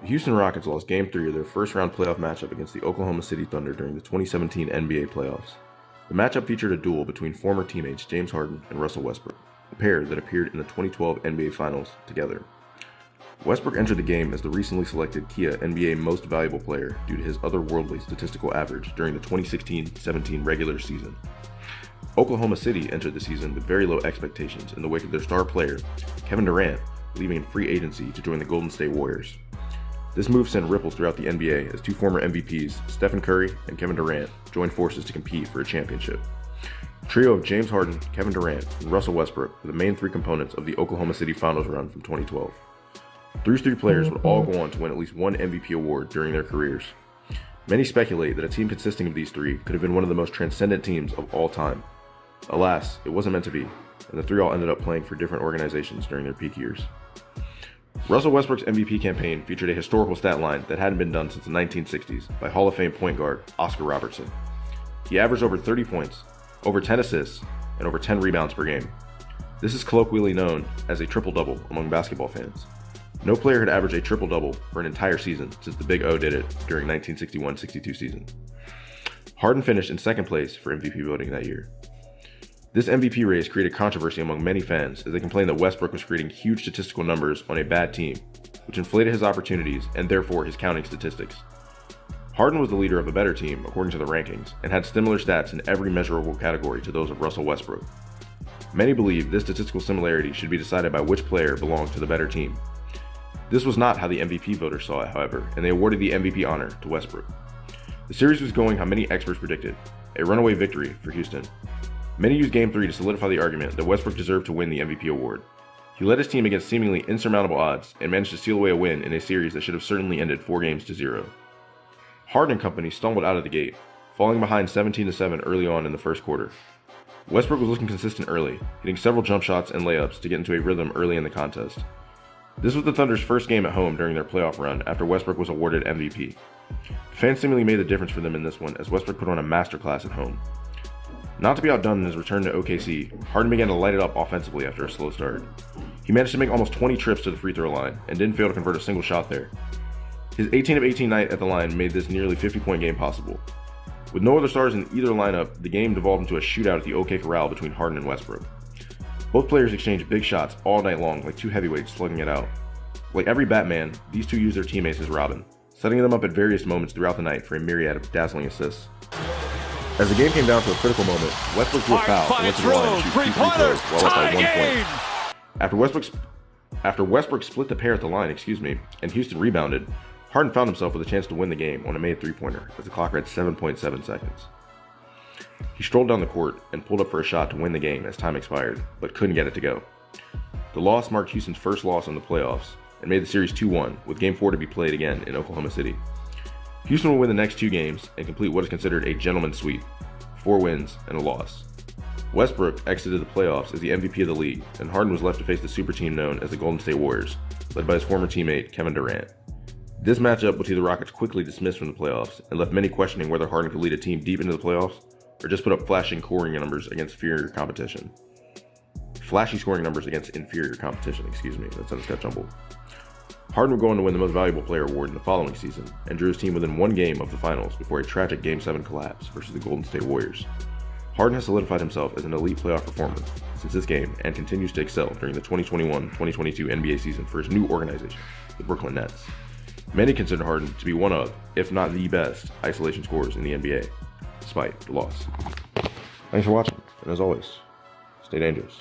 The Houston Rockets lost Game 3 of their first-round playoff matchup against the Oklahoma City Thunder during the 2017 NBA playoffs. The matchup featured a duel between former teammates James Harden and Russell Westbrook, a pair that appeared in the 2012 NBA Finals together. Westbrook entered the game as the recently selected Kia NBA Most Valuable Player due to his otherworldly statistical average during the 2016-17 regular season. Oklahoma City entered the season with very low expectations in the wake of their star player, Kevin Durant, leaving in free agency to join the Golden State Warriors. This move sent ripples throughout the NBA as two former MVPs, Stephen Curry and Kevin Durant, joined forces to compete for a championship. The trio of James Harden, Kevin Durant, and Russell Westbrook were the main three components of the Oklahoma City Finals run from 2012. These three players would all go on to win at least one MVP award during their careers. Many speculate that a team consisting of these three could have been one of the most transcendent teams of all time. Alas, it wasn't meant to be, and the three all ended up playing for different organizations during their peak years. Russell Westbrook's MVP campaign featured a historical stat line that hadn't been done since the 1960s by Hall of Fame point guard Oscar Robertson. He averaged over 30 points, over 10 assists, and over 10 rebounds per game. This is colloquially known as a triple-double among basketball fans. No player had averaged a triple-double for an entire season since the Big O did it during 1961-62 season. Harden finished in second place for MVP voting that year. This MVP race created controversy among many fans as they complained that Westbrook was creating huge statistical numbers on a bad team, which inflated his opportunities and therefore his counting statistics. Harden was the leader of a better team according to the rankings and had similar stats in every measurable category to those of Russell Westbrook. Many believe this statistical similarity should be decided by which player belonged to the better team. This was not how the MVP voters saw it, however, and they awarded the MVP honor to Westbrook. The series was going how many experts predicted, a runaway victory for Houston. Many used Game 3 to solidify the argument that Westbrook deserved to win the MVP award. He led his team against seemingly insurmountable odds and managed to seal away a win in a series that should have certainly ended 4-0. Harden and company stumbled out of the gate, falling behind 17-7 early on in the first quarter. Westbrook was looking consistent early, hitting several jump shots and layups to get into a rhythm early in the contest. This was the Thunder's first game at home during their playoff run after Westbrook was awarded MVP. Fans seemingly made the difference for them in this one as Westbrook put on a masterclass at home. Not to be outdone in his return to OKC, Harden began to light it up offensively after a slow start. He managed to make almost 20 trips to the free throw line and didn't fail to convert a single shot there. His 18 of 18 night at the line made this nearly 50-point game possible. With no other stars in either lineup, the game devolved into a shootout at the OK Corral between Harden and Westbrook. Both players exchanged big shots all night long like two heavyweights slugging it out. Like every Batman, these two used their teammates as Robin, setting them up at various moments throughout the night for a myriad of dazzling assists. As the game came down to a critical moment, Westbrook drew a foul and went to the line to shoot 2 free throws while up by 1 point. After Westbrook split the pair at the line, and Houston rebounded, Harden found himself with a chance to win the game on a made three-pointer as the clock read 7.7 seconds. He strolled down the court and pulled up for a shot to win the game as time expired, but couldn't get it to go. The loss marked Houston's first loss in the playoffs and made the series 2-1, with Game 4 to be played again in Oklahoma City. Houston will win the next 2 games and complete what is considered a gentleman's sweep, 4 wins and a loss. Westbrook exited the playoffs as the MVP of the league, and Harden was left to face the super team known as the Golden State Warriors, led by his former teammate Kevin Durant. This matchup would see the Rockets quickly dismissed from the playoffs and left many questioning whether Harden could lead a team deep into the playoffs or just put up flashing scoring numbers against inferior competition. That sentence got jumbled. Harden would go on to win the Most Valuable Player award in the following season, and drew his team within 1 game of the finals before a tragic Game 7 collapse versus the Golden State Warriors. Harden has solidified himself as an elite playoff performer since this game and continues to excel during the 2021-2022 NBA season for his new organization, the Brooklyn Nets. Many consider Harden to be one of, if not the best, isolation scorers in the NBA, despite the loss. Thanks for watching, and as always, stay dangerous.